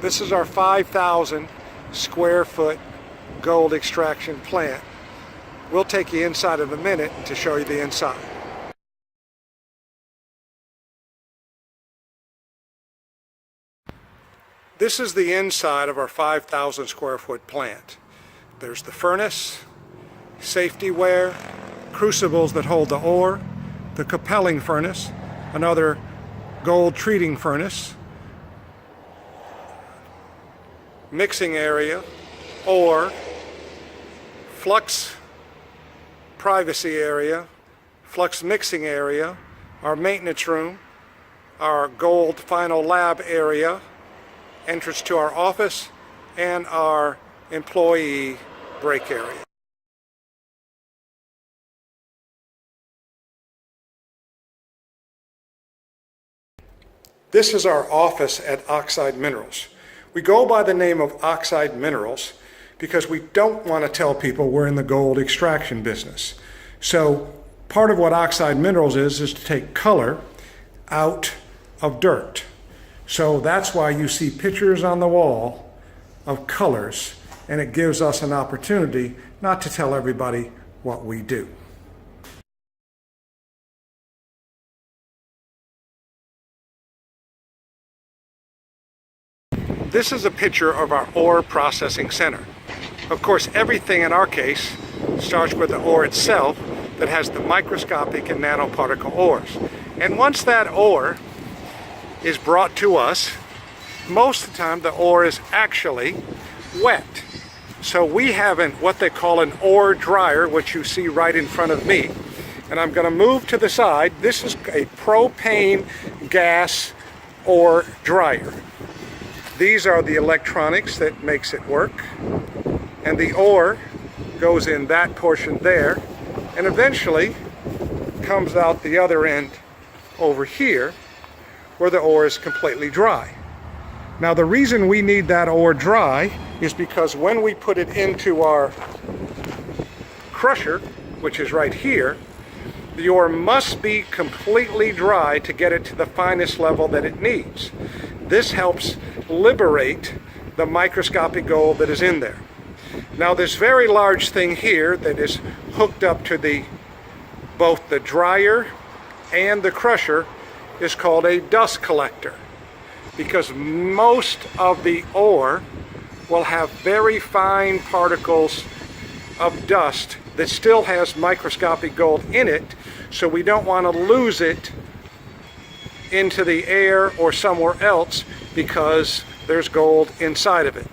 This is our 5,000 square foot gold extraction plant. We'll take you inside in a minute to show you the inside. This is the inside of our 5,000 square foot plant. There's the furnace, safety ware, crucibles that hold the ore, the Capelling furnace, another gold treating furnace, mixing area, ore, flux privacy area, flux mixing area, our maintenance room, our gold final lab area, entrance to our office, and our employee break area. This is our office at Oxide Minerals. We go by the name of Oxide Minerals because we don't want to tell people we're in the gold extraction business. So part of what Oxide Minerals is to take color out of dirt. So that's why you see pictures on the wall of colors, and it gives us an opportunity not to tell everybody what we do. This is a picture of our ore processing center. Of course, everything in our case starts with the ore itself that has the microscopic and nanoparticle ores. And once that ore is brought to us, most of the time the ore is actually wet. So we have what they call an ore dryer, which you see right in front of me. And I'm going to move to the side. This is a propane gas ore dryer. These are the electronics that makes it work, and the ore goes in that portion there and eventually comes out the other end over here where the ore is completely dry. Now the reason we need that ore dry is because when we put it into our crusher, which is right here, the ore must be completely dry to get it to the finest level that it needs. This helps liberate the microscopic gold that is in there. Now this very large thing here that is hooked up to both the dryer and the crusher is called a dust collector, because most of the ore will have very fine particles of dust that still has microscopic gold in it, so we don't want to lose it into the air or somewhere else because there's gold inside of it.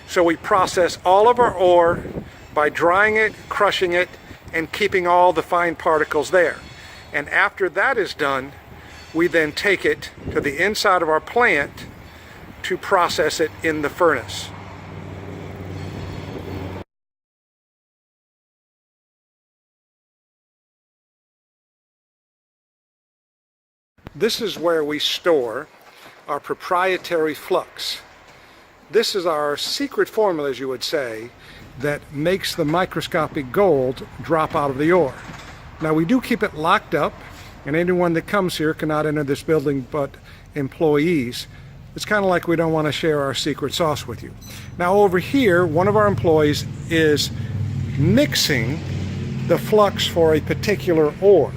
So we process all of our ore by drying it, crushing it, and keeping all the fine particles there. And after that is done, we then take it to the inside of our plant to process it in the furnace. This is where we store our proprietary flux. This is our secret formula, as you would say, that makes the microscopic gold drop out of the ore. Now we do keep it locked up, and anyone that comes here cannot enter this building but employees. It's kind of like we don't want to share our secret sauce with you. Now over here, one of our employees is mixing the flux for a particular ore.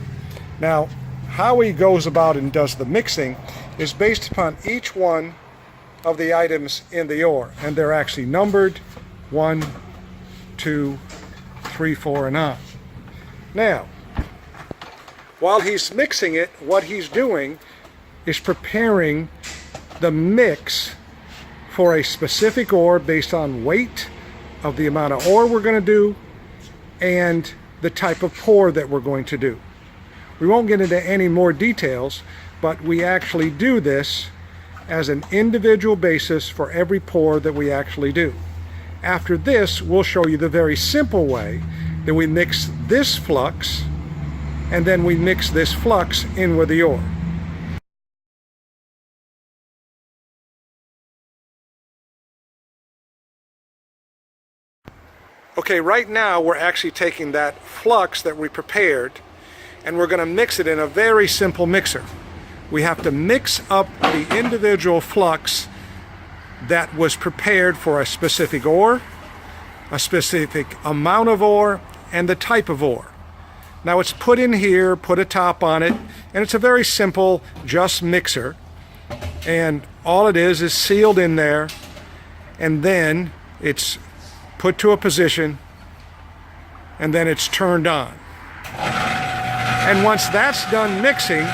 Now, how he goes about and does the mixing is based upon each one of the items in the ore, and they're actually numbered 1, 2, 3, 4, and on. Now, while he's mixing it, what he's doing is preparing the mix for a specific ore based on weight of the amount of ore we're going to do and the type of pour that we're going to do. We won't get into any more details, but we actually do this as an individual basis for every pour that we actually do. After this, we'll show you the very simple way that we mix this flux, and then we mix this flux in with the ore. Okay, right now we're actually taking that flux that we prepared and we're going to mix it in a very simple mixer. We have to mix up the individual flux that was prepared for a specific ore, a specific amount of ore, and the type of ore. Now it's put in here, put a top on it, and it's a very simple just mixer. And all it is sealed in there, and then it's put to a position, and then it's turned on. And once that's done mixing,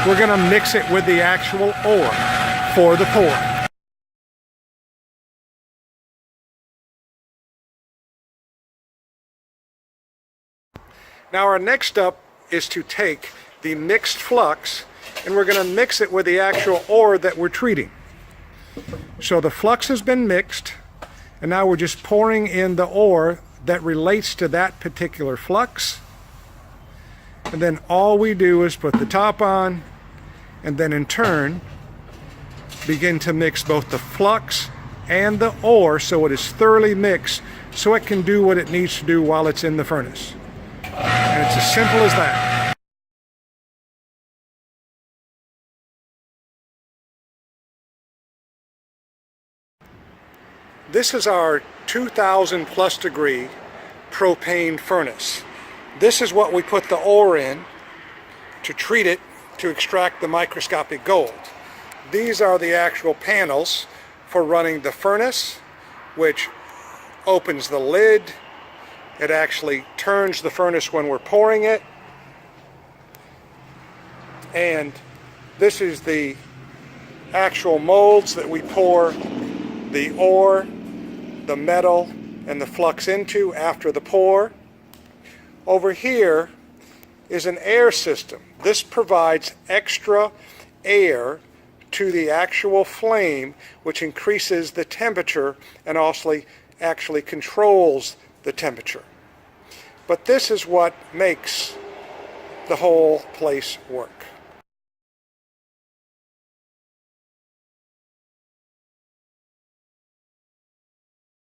we're going to mix it with the actual ore for the pour. Now our next step is to take the mixed flux and we're going to mix it with the actual ore that we're treating. So the flux has been mixed, and now we're just pouring in the ore that relates to that particular flux. And then all we do is put the top on, and then in turn begin to mix both the flux and the ore so it is thoroughly mixed so it can do what it needs to do while it's in the furnace. And it's as simple as that. This is our 2,000 plus degree propane furnace. This is what we put the ore in to treat it to extract the microscopic gold. These are the actual panels for running the furnace, which opens the lid. It actually turns the furnace when we're pouring it. And this is the actual molds that we pour the ore, the metal, and the flux into after the pour. Over here is an air system. This provides extra air to the actual flame, which increases the temperature and also actually controls the temperature. But this is what makes the whole place work.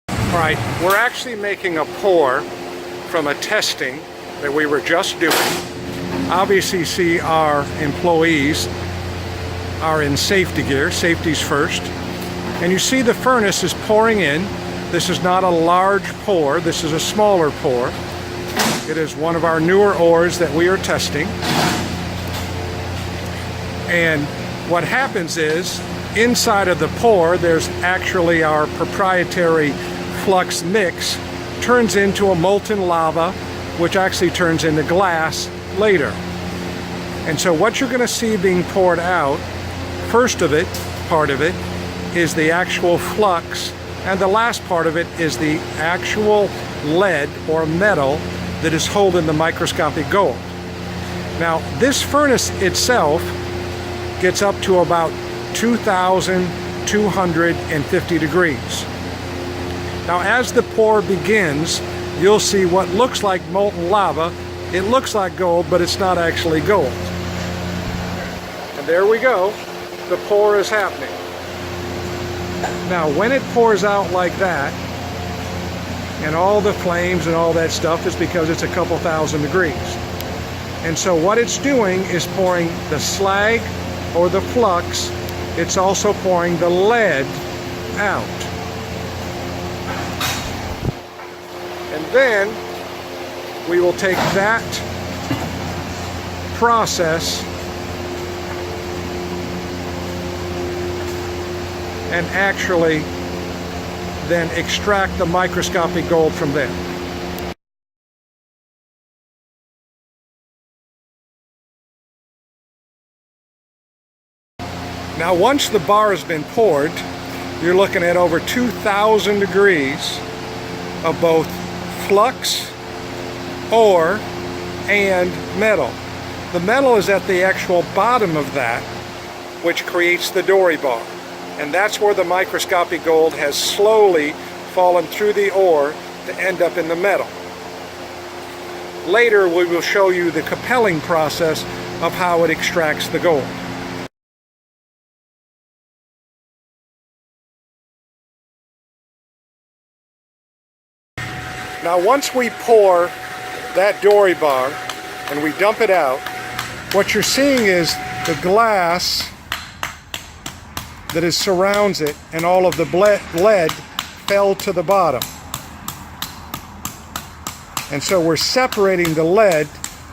All right, we're actually making a pour from a testing that we were just doing. Obviously, see our employees are in safety gear, safety's first. And you see the furnace is pouring in. This is not a large pour, this is a smaller pour. It is one of our newer ores that we are testing. And what happens is, inside of the pour, there's actually our proprietary flux mix, turns into a molten lava, which actually turns into glass later. And so what you're going to see being poured out, first of it, part of it, is the actual flux, and the last part of it is the actual lead or metal that is holding the microscopic gold. Now, this furnace itself gets up to about 2,250 degrees. Now, as the pour begins, you'll see what looks like molten lava. It looks like gold, but it's not actually gold. And there we go. The pour is happening. Now, when it pours out like that, and all the flames and all that stuff, is because it's a couple thousand degrees. And so what it's doing is pouring the slag or the flux. It's also pouring the lead out. And then we will take that process and actually then extract the microscopic gold from there. Now, once the bar has been poured, you're looking at over 2,000 degrees of both flux, ore, and metal. The metal is at the actual bottom of that, which creates the dory bar. And that's where the microscopic gold has slowly fallen through the ore to end up in the metal. Later, we will show you the capelling process of how it extracts the gold. Now, once we pour that dory bar and we dump it out, what you're seeing is the glass that surrounds it, and all of the lead fell to the bottom. And so we're separating the lead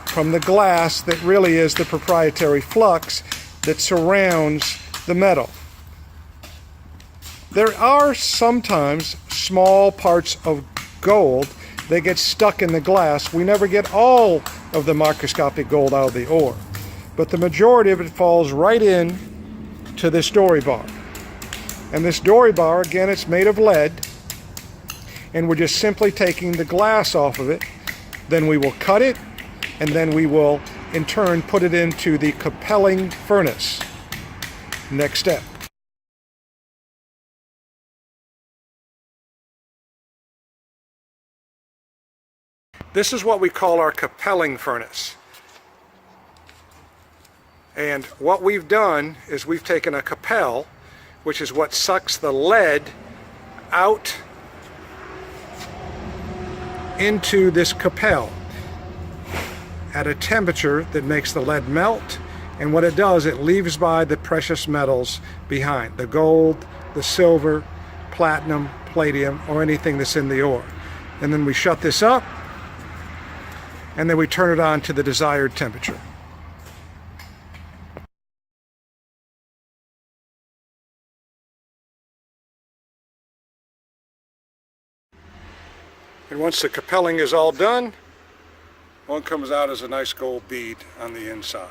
from the glass that really is the proprietary flux that surrounds the metal. There are sometimes small parts of gold that get stuck in the glass. We never get all of the microscopic gold out of the ore, but the majority of it falls right in to this dory bar. And this dory bar, again, it's made of lead, and we're just simply taking the glass off of it. Then we will cut it, and then we will in turn put it into the Capelling furnace. Next step. This is what we call our Capelling furnace. And what we've done is we've taken a Capel, which is what sucks the lead out into this Capel at a temperature that makes the lead melt, and what it does, it leaves by the precious metals behind, the gold, the silver, platinum, palladium, or anything that's in the ore. And then we shut this up, and then we turn it on to the desired temperature. And once the Capelling is all done, one comes out as a nice gold bead on the inside.